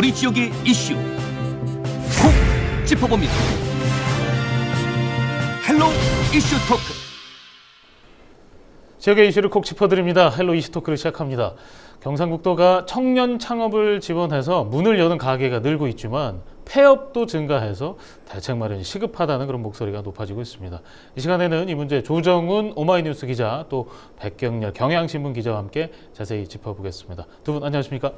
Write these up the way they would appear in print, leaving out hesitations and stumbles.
우리 지역의 이슈 콕 짚어봅니다. 헬로 이슈 토크. 지역의 이슈를 콕 짚어드립니다. 헬로 이슈 토크를 시작합니다. 경상북도가 청년 창업을 지원해서 문을 여는 가게가 늘고 있지만 폐업도 증가해서 대책 마련이 시급하다는 그런 목소리가 높아지고 있습니다. 이 시간에는 이 문제 조정훈 오마이뉴스 기자 또 백경렬 경향신문 기자와 함께 자세히 짚어보겠습니다. 두 분 안녕하십니까?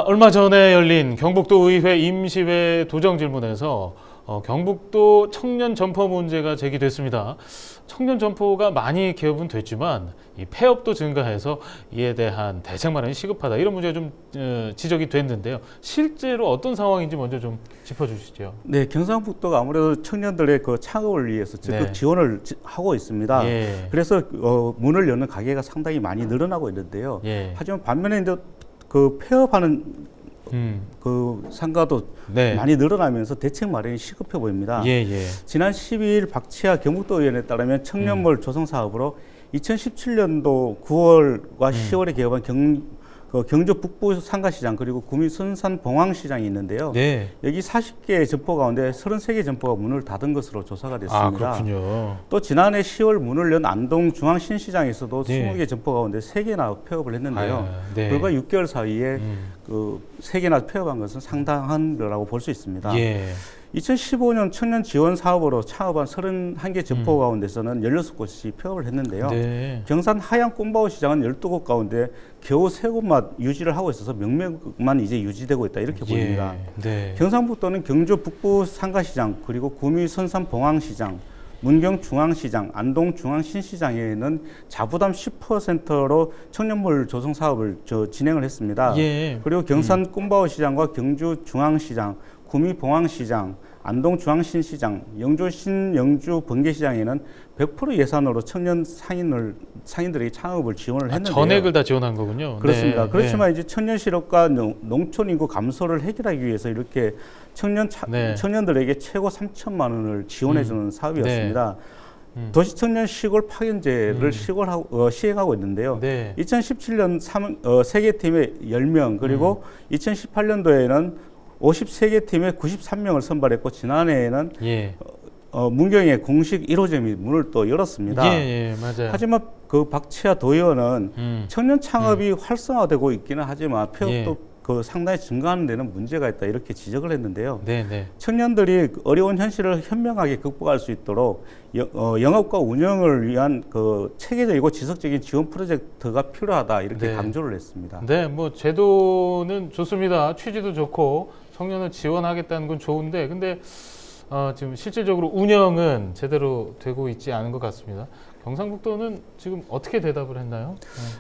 얼마 전에 열린 경북도 의회 임시회 도정 질문에서 경북도 청년 점포 문제가 제기됐습니다. 청년 점포가 많이 개업은 됐지만 이 폐업도 증가해서 이에 대한 대책 마련이 시급하다, 이런 문제가 좀 지적이 됐는데요. 실제로 어떤 상황인지 먼저 좀 짚어주시죠. 네, 경상북도가 아무래도 청년들의 그 창업을 위해서 적극 네. 지원을 하고 있습니다. 예. 그래서 문을 여는 가게가 상당히 많이 늘어나고 있는데요. 예. 하지만 반면에 이제 그 폐업하는 그 상가도 네. 많이 늘어나면서 대책 마련이 시급해 보입니다. 예, 예. 지난 12일 박치아 경북도 의원에 따르면 청년몰 조성 사업으로 2017년도 9월과 10월에 개업한 경주 북부 상가시장 그리고 구미 선산 봉황시장이 있는데요. 네. 여기 40개 점포 가운데 33개 점포가 문을 닫은 것으로 조사가 됐습니다. 그렇군요. 또 지난해 10월 문을 연 안동 중앙신시장에서도 네. 20개 점포 가운데 3개나 폐업을 했는데요. 네. 불과 6개월 사이에 그 3개나 폐업한 것은 상당한 거라고 볼 수 있습니다. 예. 2015년 청년 지원 사업으로 창업한 31개 점포 가운데서는 16곳이 폐업을 했는데요. 네. 경산 하양 꿈바오 시장은 12곳 가운데 겨우 3곳만 유지를 하고 있어서 명맥만 이제 유지되고 있다, 이렇게 보입니다. 네. 경상북도는 경주 북부 상가시장 그리고 구미 선산 봉황시장, 문경 중앙시장, 안동 중앙신시장에는 자부담 10%로 청년몰 조성 사업을 진행을 했습니다. 예. 그리고 경산 꿈바오 시장과 경주 중앙시장, 구미 봉황시장, 안동 중앙신시장, 영주 신영주 번개시장에는 100% 예산으로 청년 상인들에게 창업을 지원을 했는데요. 전액을 다 지원한 거군요. 그렇습니다. 네. 그렇지만 이제 청년 실업과 농촌 인구 감소를 해결하기 위해서 이렇게 청년들에게 최고 3천만 원을 지원해주는 사업이었습니다. 도시 청년 시골 파견제를 시행하고 있는데요. 네. 2017년 세개 팀에 10명, 그리고 2018년도에는 53개 팀에 93명을 선발했고, 지난해에는 예. 문경에 공식 1호점이 문을 또 열었습니다. 예, 맞아요. 하지만 그 박치아 도의원은 청년 창업이 활성화되고 있기는 하지만 폐업도 그 상당히 증가하는 데는 문제가 있다, 이렇게 지적을 했는데요. 네. 청년들이 어려운 현실을 현명하게 극복할 수 있도록 영업과 운영을 위한 그 체계적이고 지속적인 지원 프로젝트가 필요하다, 이렇게 강조를 했습니다. 네, 뭐 제도는 좋습니다. 취지도 좋고 청년을 지원하겠다는 건 좋은데, 근데 지금 실질적으로 운영은 제대로 되고 있지 않은 것 같습니다. 경상북도는 지금 어떻게 대답을 했나요?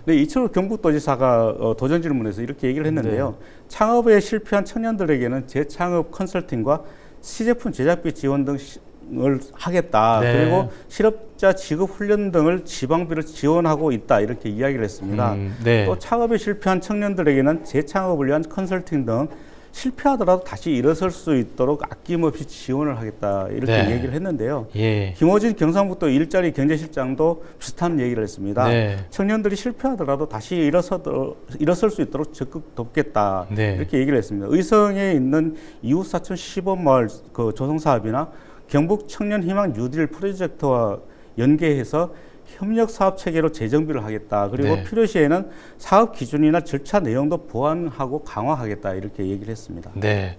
네, 이철우 경북도지사가 도전 질문에서 이렇게 얘기를 했는데요. 창업에 실패한 청년들에게는 재창업 컨설팅과 시제품 제작비 지원 등을 하겠다. 네. 그리고 실업자 지급 훈련 등을 지방비를 지원하고 있다, 이렇게 이야기를 했습니다. 네. 또 창업에 실패한 청년들에게는 재창업을 위한 컨설팅 등 실패하더라도 다시 일어설 수 있도록 아낌없이 지원을 하겠다, 이렇게 얘기를 했는데요. 예. 김호진 경상북도 일자리 경제실장도 비슷한 얘기를 했습니다. 네. 청년들이 실패하더라도 다시 일어설 수 있도록 적극 돕겠다, 이렇게 얘기를 했습니다. 의성에 있는 이웃사촌 시범마을 그 조성사업이나 경북 청년희망 뉴딜 프로젝트와 연계해서 협력 사업 체계로 재정비를 하겠다. 그리고 필요시에는 사업 기준이나 절차 내용도 보완하고 강화하겠다, 이렇게 얘기를 했습니다. 네.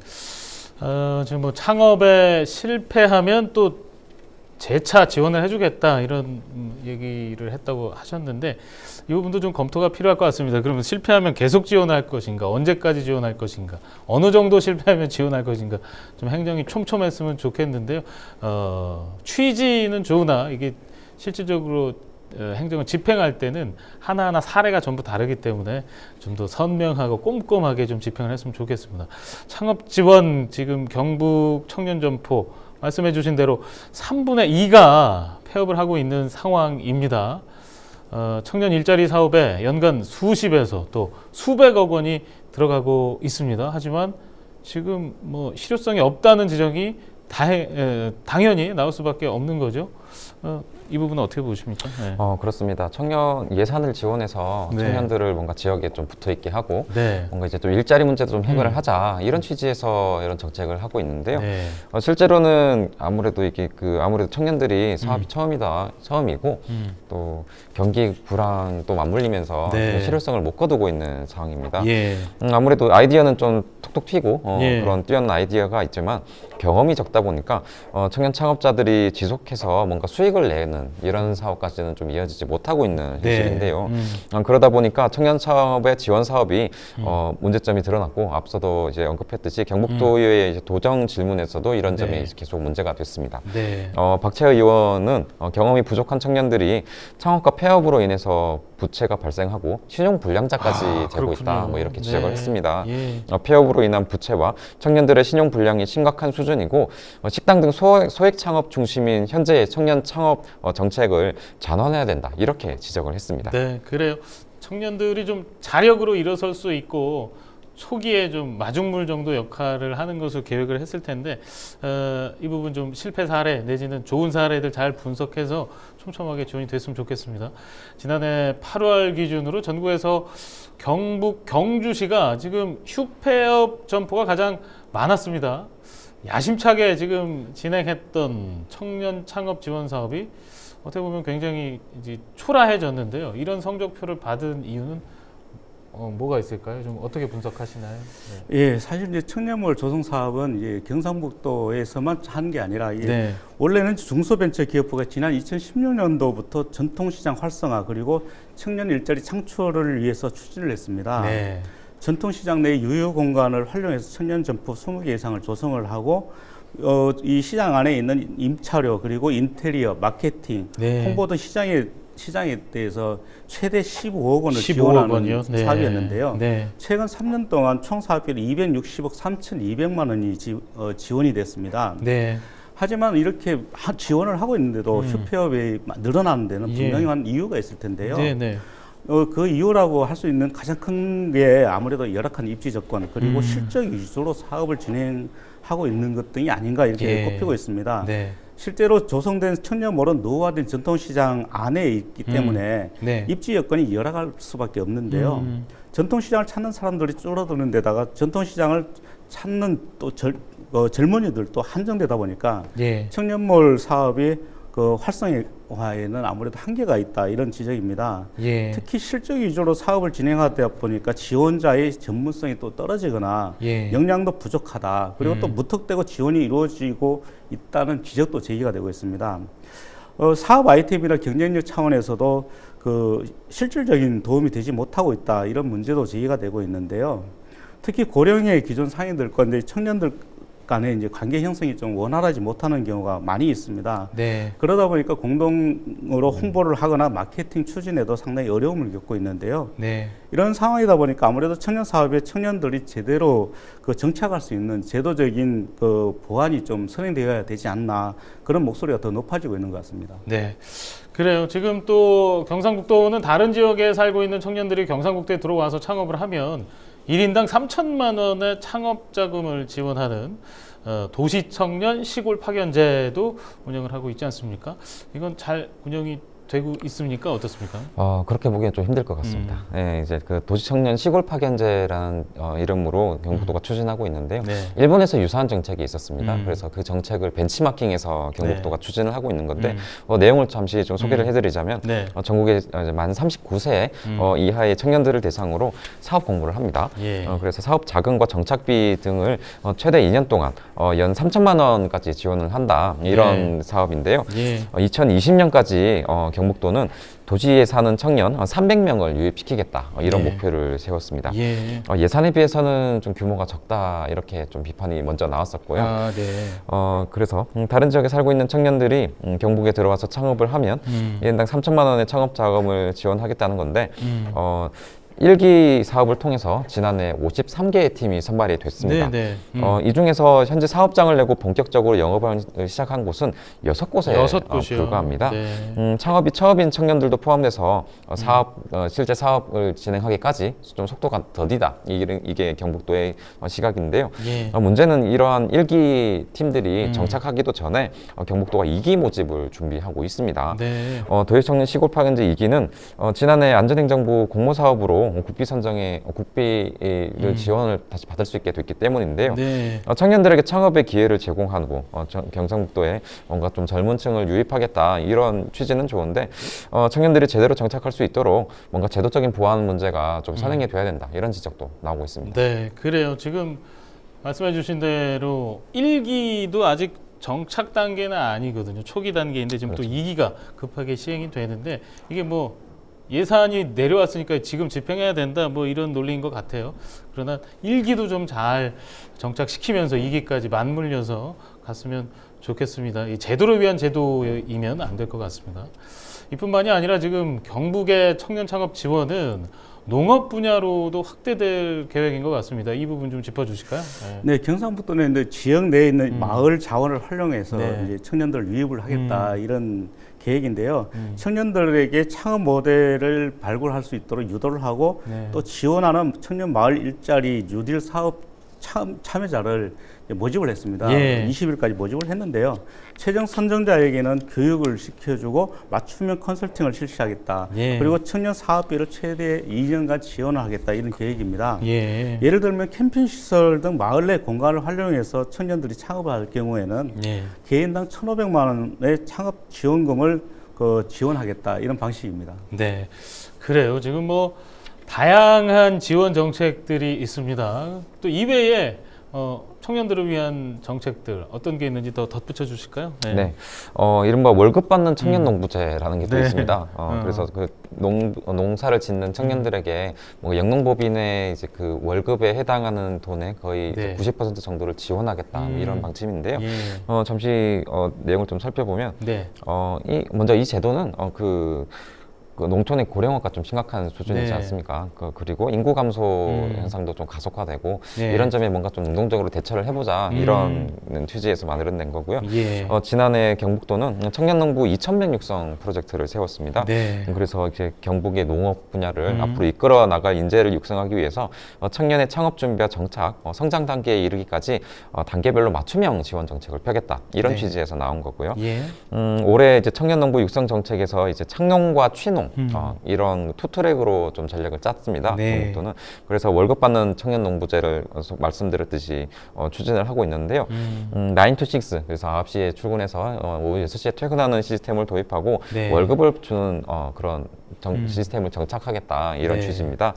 지금 뭐 창업에 실패하면 또 재차 지원을 해주겠다, 이런 얘기를 했다고 하셨는데, 이 부분도 좀 검토가 필요할 것 같습니다. 그러면 실패하면 계속 지원할 것인가, 언제까지 지원할 것인가, 어느 정도 실패하면 지원할 것인가, 좀 행정이 촘촘했으면 좋겠는데요. 취지는 좋으나 이게 실질적으로 행정을 집행할 때는 하나하나 사례가 전부 다르기 때문에 좀 더 선명하고 꼼꼼하게 좀 집행을 했으면 좋겠습니다. 창업 지원, 지금 경북 청년점포 말씀해 주신 대로 3분의 2가 폐업을 하고 있는 상황입니다. 청년 일자리 사업에 연간 수십에서 또 수백억 원이 들어가고 있습니다. 하지만 지금 뭐 실효성이 없다는 지적이 당연히 나올 수밖에 없는 거죠. 이 부분은 어떻게 보십니까? 네. 그렇습니다. 청년 예산을 지원해서 네. 청년들을 뭔가 지역에 좀 붙어 있게 하고 네. 뭔가 이제 또 일자리 문제도 좀 해결을 하자 이런 취지에서 이런 정책을 하고 있는데요. 네. 실제로는 아무래도 이게 아무래도 청년들이 사업이 처음이고 또 경기 불황도 맞물리면서 네. 실효성을 못 거두고 있는 상황입니다. 예. 아무래도 아이디어는 좀 톡톡 튀고 예. 그런 뛰어난 아이디어가 있지만 경험이 적다 보니까 청년 창업자들이 지속해서 뭔가 수익을 내는 이런 사업까지는 좀 이어지지 못하고 있는 현실인데요. 그러다 보니까 청년 창업의 지원 사업이 문제점이 드러났고 앞서도 이제 언급했듯이 경북도의회 이제 도정 질문에서도 이런 점이 네. 계속 문제가 됐습니다. 네. 박채의 의원은 경험이 부족한 청년들이 창업과 폐업으로 인해서 부채가 발생하고 신용 불량자까지 되고 그렇군요. 있다. 뭐 이렇게 지적을 네. 했습니다. 예. 폐업으로 인한 부채와 청년들의 신용 불량이 심각한 수준이고 식당 등 소액 창업 중심인 현재의 청년 창업 정책을 전환해야 된다. 이렇게 지적을 했습니다. 네, 그래요. 청년들이 좀 자력으로 일어설 수 있고 초기에 좀 마중물 정도 역할을 하는 것을 계획을 했을 텐데 이 부분 좀 실패 사례 내지는 좋은 사례들 잘 분석해서 촘촘하게 지원이 됐으면 좋겠습니다. 지난해 8월 기준으로 전국에서 경북 경주시가 지금 휴폐업 점포가 가장 많았습니다. 야심차게 지금 진행했던 청년 창업 지원 사업이 어떻게 보면 굉장히 이제 초라해졌는데요. 이런 성적표를 받은 이유는 뭐가 있을까요? 좀 어떻게 분석하시나요? 네. 예, 사실 이제 청년몰 조성 사업은 이제 경상북도에서만 한 게 아니라 네. 원래는 중소벤처기업부가 지난 2016년도부터 전통시장 활성화 그리고 청년 일자리 창출을 위해서 추진을 했습니다. 네. 전통시장 내 유휴 공간을 활용해서 청년 점포 20개 이상을 조성을 하고 이 시장 안에 있는 임차료 그리고 인테리어, 마케팅, 네. 홍보 등 시장에 대해서 최대 15억 원을 15억 지원하는 원이요? 네. 사업이었는데요. 네. 최근 3년 동안 총 사업비로 260억 3,200만 원이 지원이 됐습니다. 네. 하지만 이렇게 지원을 하고 있는데도 휴폐업이 늘어나는 데는 분명한 이유가 있을 텐데요. 네, 네. 그 이유라고 할 수 있는 가장 큰 게 아무래도 열악한 입지 조건 그리고 실적 위주로 사업을 진행하고 있는 것 등이 아닌가 이렇게 꼽히고 있습니다. 네. 실제로 조성된 청년몰은 노후화된 전통시장 안에 있기 때문에 네. 입지 여건이 열악할 수밖에 없는데요. 전통시장을 찾는 사람들이 줄어드는 데다가 전통시장을 찾는 또 젊은이들도 한정되다 보니까 예. 청년몰 사업이 그 활성화에는 아무래도 한계가 있다 이런 지적입니다. 예. 특히 실적 위주로 사업을 진행하다 보니까 지원자의 전문성이 또 떨어지거나 예. 역량도 부족하다. 그리고 또 무턱대고 지원이 이루어지고 있다는 지적도 제기가 되고 있습니다. 사업 아이템이나 경쟁력 차원에서도 그 실질적인 도움이 되지 못하고 있다 이런 문제도 제기가 되고 있는데요. 특히 고령의 기존 상인들과 이제 청년들 간의 이제 관계 형성이 좀 원활하지 못하는 경우가 많이 있습니다. 네. 그러다 보니까 공동으로 홍보를 하거나 마케팅 추진에도 상당히 어려움을 겪고 있는데요. 네. 이런 상황이다 보니까 아무래도 청년 사업에 청년들이 제대로 그 정착할 수 있는 제도적인 그 보완이 좀 선행되어야 되지 않나 그런 목소리가 더 높아지고 있는 것 같습니다. 네. 그래요. 지금 또 경상북도는 다른 지역에 살고 있는 청년들이 경상북도에 들어와서 창업을 하면 1인당 3천만 원의 창업 자금을 지원하는 도시청년 시골 파견제도 운영을 하고 있지 않습니까? 이건 잘 운영이 되고 있습니까? 어떻습니까? 그렇게 보기엔 좀 힘들 것 같습니다. 네, 이제 그 도시청년 시골 파견제라는 이름으로 경북도가 추진하고 있는데요. 네. 일본에서 유사한 정책이 있었습니다. 그래서 그 정책을 벤치마킹해서 경북도가 추진을 하고 있는 건데 내용을 잠시 좀 소개를 해드리자면 네. 전국에 만 39세 이하의 청년들을 대상으로 사업 공모를 합니다. 예. 그래서 사업 자금과 정착비 등을 최대 2년 동안 연 3천만 원까지 지원을 한다 이런 사업인데요. 예. 2020년까지 경북도는 도시에 사는 청년 300명을 유입시키겠다 이런 예. 목표를 세웠습니다. 예. 예산에 비해서는 좀 규모가 적다 이렇게 좀 비판이 먼저 나왔었고요. 네. 그래서 다른 지역에 살고 있는 청년들이 경북에 들어와서 창업을 하면 1인당 3천만 원의 창업 자금을 지원하겠다는 건데 1기 사업을 통해서 지난해 53개의 팀이 선발이 됐습니다. 이 중에서 현재 사업장을 내고 본격적으로 영업을 시작한 곳은 6곳에 불과합니다. 창업이 처음인 청년들도 포함돼서 실제 사업을 진행하기까지 좀 속도가 더디다. 이게 경북도의 시각인데요. 문제는 이러한 1기 팀들이 정착하기도 전에 경북도가 2기 모집을 준비하고 있습니다. 도시청년 시골파견제 2기는 지난해 안전행정부 공모사업으로 국비 선정에 국비를 지원을 다시 받을 수 있게 됐기 때문인데요. 청년들에게 창업의 기회를 제공하고 경상북도에 뭔가 좀 젊은 층을 유입하겠다 이런 취지는 좋은데 청년들이 제대로 정착할 수 있도록 뭔가 제도적인 보완 문제가 좀 선행이 돼야 된다 이런 지적도 나오고 있습니다. 네, 그래요. 지금 말씀해 주신 대로 1기도 아직 정착 단계는 아니거든요. 초기 단계인데 지금 또 2기가 급하게 시행이 되는데 이게 뭐 예산이 내려왔으니까 지금 집행해야 된다 뭐 이런 논리인 것 같아요. 그러나 1기도 좀 잘 정착시키면서 2기까지 맞물려서 갔으면 좋겠습니다. 이 제도를 위한 제도이면 안 될 것 같습니다. 이뿐만이 아니라 지금 경북의 청년 창업 지원은 농업 분야로도 확대될 계획인 것 같습니다. 이 부분 좀 짚어주실까요? 네, 경상북도는 이제 지역 내에 있는 마을 자원을 활용해서 이제 청년들 유입을 하겠다 이런 계획인데요. 청년들에게 창업 모델을 발굴할 수 있도록 유도를 하고 또 지원하는 청년 마을 일자리 뉴딜 사업 참여자를 모집을 했습니다. 20일까지 모집을 했는데요. 최종 선정자에게는 교육을 시켜주고 맞춤형 컨설팅을 실시하겠다. 그리고 청년 사업비를 최대 2년간 지원을 하겠다. 이런 계획입니다. 예를 들면 캠핑 시설 등 마을 내 공간을 활용해서 청년들이 창업을 할 경우에는 개인당 1,500만 원의 창업 지원금을 지원하겠다. 이런 방식입니다. 네, 그래요. 지금 뭐 다양한 지원 정책들이 있습니다. 또 이외에 청년들을 위한 정책들 어떤 게 있는지 더 덧붙여 주실까요? 이른바 월급 받는 청년 농부제라는 게 또 있습니다. 그래서 그 농사를 짓는 청년들에게 뭐 영농법인의 이제 그 월급에 해당하는 돈의 거의 90% 정도를 지원하겠다 이런 방침인데요. 잠시 내용을 좀 살펴보면 먼저 이 제도는 그 농촌의 고령화가 좀 심각한 수준이지 않습니까? 그리고 인구 감소 현상도 좀 가속화되고 이런 점에 뭔가 좀 능동적으로 대처를 해보자 이런 취지에서 만들어낸 거고요. 지난해 경북도는 청년농부 2,000명 육성 프로젝트를 세웠습니다. 그래서 이제 경북의 농업 분야를 앞으로 이끌어 나갈 인재를 육성하기 위해서 청년의 창업 준비와 정착, 성장 단계에 이르기까지 단계별로 맞춤형 지원 정책을 펴겠다 이런 취지에서 나온 거고요. 올해 이제 청년농부 육성 정책에서 이제 창농과 취농 이런 투트랙으로 좀 전략을 짰습니다. 경북도는. 그래서 월급 받는 청년 농부제를 말씀드렸듯이 추진을 하고 있는데요. 9 to 6, 그래서 9시에 출근해서 오후 6시에 퇴근하는 시스템을 도입하고 월급을 주는 그런 시스템을 정착하겠다 이런 취지입니다.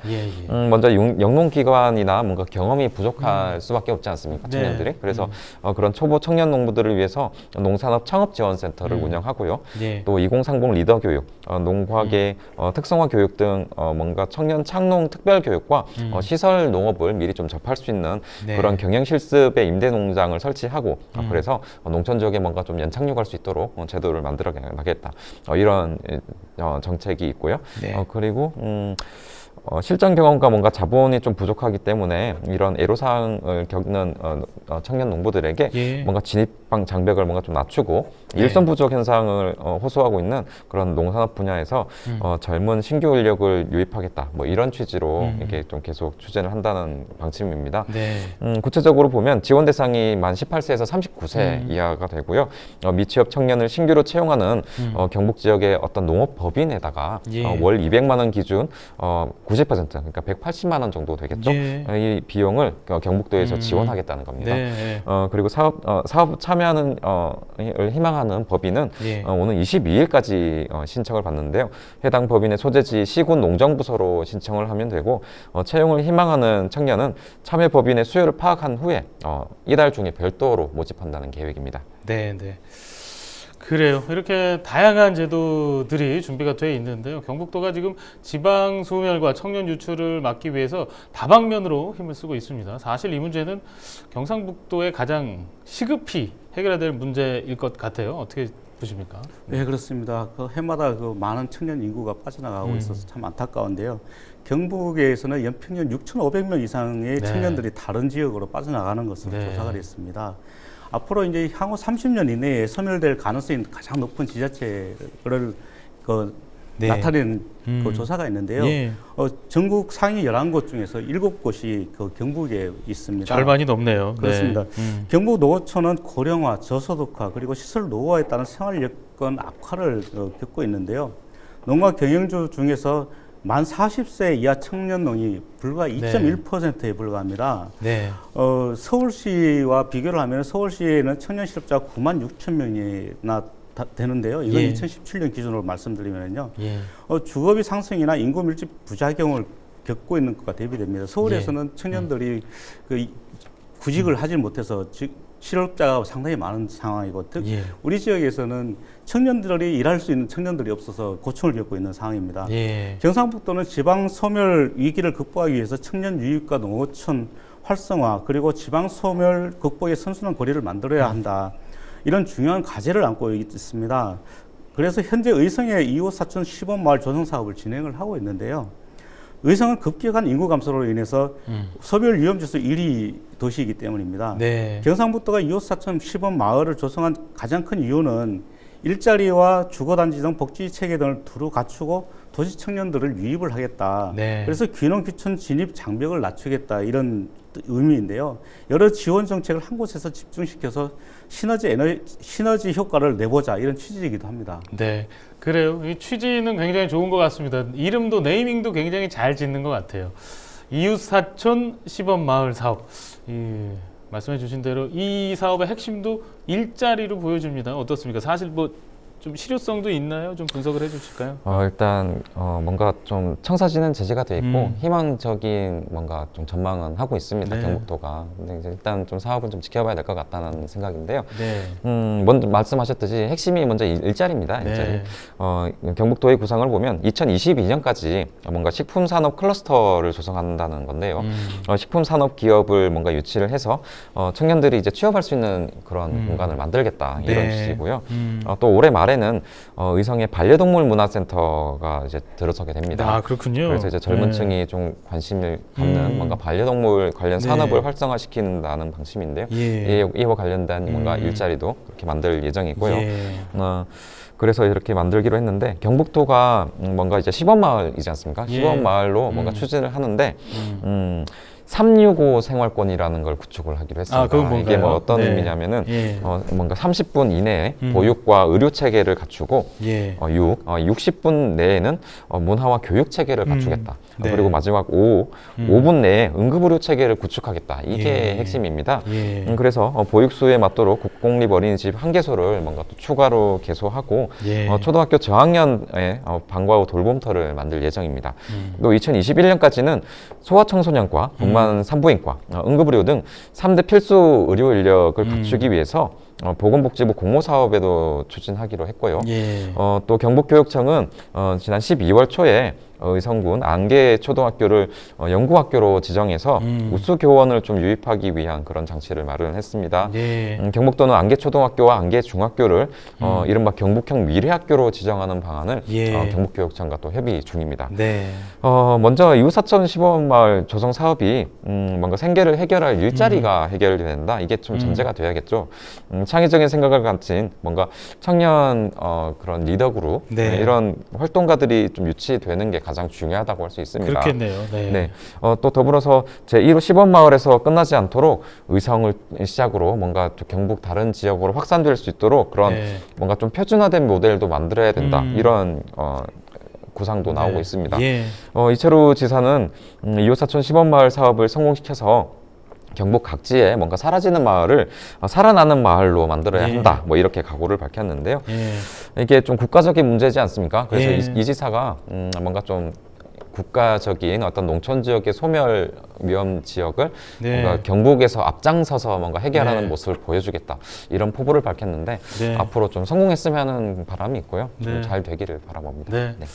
먼저 영농기관이나 뭔가 경험이 부족할 수밖에 없지 않습니까? 청년들이. 그래서 그런 초보 청년 농부들을 위해서 농산업 창업지원센터를 운영하고요. 또 2030 리더 교육, 농과계 특성화 교육 등 뭔가 청년 창농 특별 교육과 시설 농업을 미리 좀 접할 수 있는 그런 경영 실습의 임대 농장을 설치하고 그래서 농촌 지역에 뭔가 좀 연착륙할 수 있도록 제도를 만들어 나가겠다 이런 정책이 있고요. 그리고 실전 경험과 뭔가 자본이 좀 부족하기 때문에 이런 애로사항을 겪는 청년 농부들에게 뭔가 진입 장벽을 뭔가 좀 낮추고 일손 부족 현상을 호소하고 있는 그런 농산업 분야에서 젊은 신규 인력을 유입하겠다 뭐 이런 취지로 이렇게 좀 계속 추진을 한다는 방침입니다. 구체적으로 보면 지원 대상이 만 18세에서 39세 이하가 되고요. 미취업 청년을 신규로 채용하는 경북 지역의 어떤 농업 법인에다가 월 200만 원 기준 90% 그러니까 180만 원 정도 되겠죠. 이 비용을 경북도에서 지원하겠다는 겁니다. 그리고 사업 참여하는 희망하는 법인은 오는 22일까지 신청을 받는데요. 해당 법인의 소재지 시군 농정부서로 신청을 하면 되고 채용을 희망하는 청년은 참여 법인의 수요를 파악한 후에 이달 중에 별도로 모집한다는 계획입니다. 그래요. 이렇게 다양한 제도들이 준비가 되어 있는데요. 경북도가 지금 지방 소멸과 청년 유출을 막기 위해서 다방면으로 힘을 쓰고 있습니다. 사실 이 문제는 경상북도의 가장 시급히 해결해야 될 문제일 것 같아요. 어떻게 보십니까? 네, 그렇습니다. 해마다 많은 청년 인구가 빠져나가고 있어서 참 안타까운데요. 경북에서는 연평균 6,500명 이상의 네. 청년들이 다른 지역으로 빠져나가는 것으로 네. 조사가 됐습니다. 앞으로 이제 향후 30년 이내에 소멸될 가능성이 가장 높은 지자체를 네. 나타낸 그 조사가 있는데요. 예. 전국 상위 11곳 중에서 7곳이 그 경북에 있습니다. 절반이 넘네요. 그렇습니다. 네. 경북 노후촌은 고령화, 저소득화, 그리고 시설 노후화에 따른 생활 여건 악화를 겪고 있는데요. 농가 경영주 중에서 만 40세 이하 청년농이 불과 2.1%에 불과합니다. 네. 서울시와 비교를 하면 서울시에는 청년 실업자가 9만 6천 명이나 되는데요. 이건 예. 2017년 기준으로 말씀드리면요. 예. 주거비 상승이나 인구 밀집 부작용을 겪고 있는 것과 대비됩니다. 서울에서는 청년들이 구직을 하지 못해서 실업자가 상당히 많은 상황이고, 예. 우리 지역에서는 청년들이 일할 수 있는 청년들이 없어서 고충을 겪고 있는 상황입니다. 예. 경상북도는 지방 소멸 위기를 극복하기 위해서 청년 유입과 농어촌 활성화, 그리고 지방 소멸 극복의 선순환 거리를 만들어야 한다. 이런 중요한 과제를 안고 있습니다. 그래서 현재 의성의 이호 사촌 시범마을 조성 사업을 진행을 하고 있는데요. 의성은 급격한 인구 감소로 인해서 소멸 위험지수 1위 도시이기 때문입니다. 네. 경상북도가 이호 사촌 시범마을을 조성한 가장 큰 이유는 일자리와 주거단지 등 복지 체계 등을 두루 갖추고 도시 청년들을 유입을 하겠다. 네. 그래서 귀농귀촌 진입 장벽을 낮추겠다, 이런 의미인데요. 여러 지원 정책을 한 곳에서 집중시켜서 시너지 효과를 내보자, 이런 취지이기도 합니다. 네, 그래요. 이 취지는 굉장히 좋은 것 같습니다. 이름도 네이밍도 굉장히 잘 짓는 것 같아요. 이웃사촌 시범마을 사업. 말씀해 주신 대로 이 사업의 핵심도 일자리로 보여집니다. 어떻습니까? 사실 뭐 좀 실효성도 있나요? 좀 분석을 해주실까요? 일단 뭔가 좀 청사진은 제시가 돼 있고 희망적인 뭔가 좀 전망은 하고 있습니다. 네. 경북도가. 근데 이제 일단 좀 사업은 좀 지켜봐야 될 것 같다는 생각인데요. 네. 먼저 말씀하셨듯이 핵심이 먼저 일자리입니다. 일자리. 네. 경북도의 구상을 보면 2022년까지 뭔가 식품 산업 클러스터를 조성한다는 건데요. 식품 산업 기업을 뭔가 유치를 해서 청년들이 이제 취업할 수 있는 그런 공간을 만들겠다, 이런 네. 취지고요. 또 올해 말에는 의성의 반려동물 문화센터가 이제 들어서게 됩니다. 아, 그렇군요. 그래서 이제 젊은 네. 층이 좀 관심을 갖는 뭔가 반려동물 관련 네. 산업을 활성화시킨다는 방침인데요. 예. 이와 관련된 뭔가 일자리도 그렇게 만들 예정이고요. 예. 그래서 이렇게 만들기로 했는데, 경북도가 뭔가 이제 시범마을이지 않습니까? 예. 시범마을로 뭔가 추진을 하는데 365 생활권이라는 걸 구축을 하기로 했습니다. 아, 그건 뭔가요? 이게 뭐 어떤 네. 의미냐면은 예. 뭔가 30분 이내에 보육과 의료 체계를 갖추고 예. 60분 내에는 문화와 교육 체계를 갖추겠다. 네. 그리고 마지막 5분 내에 응급의료 체계를 구축하겠다. 이게 예. 핵심입니다. 예. 그래서 보육수에 맞도록 국공립 어린이집 1개소를 뭔가 또 추가로 개소하고 예. 초등학교 저학년에 방과 후 돌봄터를 만들 예정입니다. 또 2021년까지는 소아청소년과 동반 산부인과, 응급의료 등 3대 필수 의료 인력을 갖추기 위해서 보건복지부 공모사업에도 추진하기로 했고요. 예. 또 경북교육청은 지난 12월 초에 의성군 안개 초등학교를 연구학교로 지정해서 우수 교원을 좀 유입하기 위한 그런 장치를 마련했습니다. 예. 경북도는 안개 초등학교와 안개 중학교를 이른바 경북형 미래학교로 지정하는 방안을 예. 경북교육청과 또 협의 중입니다. 네. 먼저 이웃사촌 시범마을 조성 사업이 뭔가 생계를 해결할 일자리가 해결이 된다. 이게 좀 전제가 돼야겠죠. 창의적인 생각을 가진 뭔가 청년 그런 리더 그룹 네. 이런 활동가들이 좀 유치되는 게 가장 중요하다고 할 수 있습니다. 그렇겠네요. 네. 네. 또 더불어서 제1호 시범마을에서 끝나지 않도록 의성을 시작으로 뭔가 또 경북 다른 지역으로 확산될 수 있도록 그런 네. 뭔가 좀 표준화된 모델도 만들어야 된다. 이런 구상도 나오고 네. 있습니다. 예. 이철우 지사는 이웃사촌 시범마을 사업을 성공시켜서 경북 각지에 뭔가 사라지는 마을을 살아나는 마을로 만들어야 예. 한다. 뭐 이렇게 각오를 밝혔는데요. 예. 이게 좀 국가적인 문제지 않습니까? 그래서 예. 이 지사가 뭔가 좀 국가적인 어떤 농촌 지역의 소멸 위험 지역을 네. 뭔가 경북에서 앞장서서 뭔가 해결하는 네. 모습을 보여주겠다. 이런 포부를 밝혔는데 네. 앞으로 좀 성공했으면 하는 바람이 있고요. 좀 네. 잘 되기를 바라봅니다. 네. 네.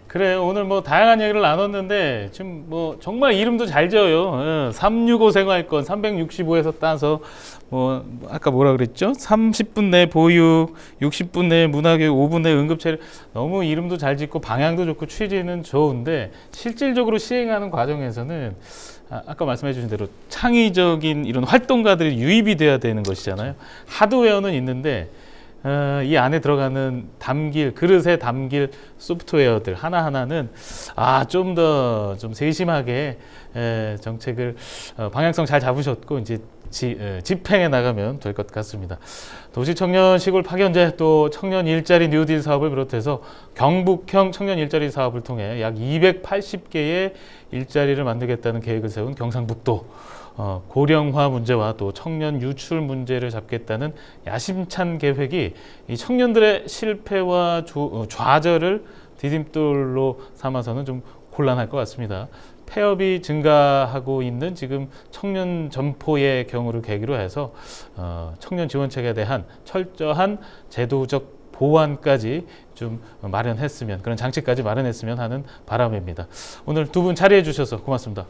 그래, 오늘 뭐 다양한 얘기를 나눴는데 지금 뭐 정말 이름도 잘 지어요. 365 생활권 365에서 따서 뭐 아까 뭐라 그랬죠? 30분 내 보육, 60분 내 문화교육, 5분 내 응급체력. 너무 이름도 잘 짓고 방향도 좋고 취지는 좋은데 실질적으로 시행하는 과정에서는 아까 말씀해 주신 대로 창의적인 이런 활동가들이 유입이 돼야 되는 것이잖아요. 하드웨어는 있는데 이 안에 들어가는 그릇에 담길 소프트웨어들 하나하나는 좀 더 좀 세심하게 정책을 방향성 잘 잡으셨고 이제 집행해 나가면 될 것 같습니다. 도시 청년 시골 파견제 또 청년 일자리 뉴딜 사업을 비롯해서 경북형 청년 일자리 사업을 통해 약 280개의 일자리를 만들겠다는 계획을 세운 경상북도 고령화 문제와 또 청년 유출 문제를 잡겠다는 야심찬 계획이 이 청년들의 실패와 좌절을 디딤돌로 삼아서는 좀 곤란할 것 같습니다. 폐업이 증가하고 있는 지금 청년 점포의 경우를 계기로 해서 청년 지원책에 대한 철저한 제도적 보완까지 좀 마련했으면, 그런 장치까지 마련했으면 하는 바람입니다. 오늘 두 분 자리해 주셔서 고맙습니다.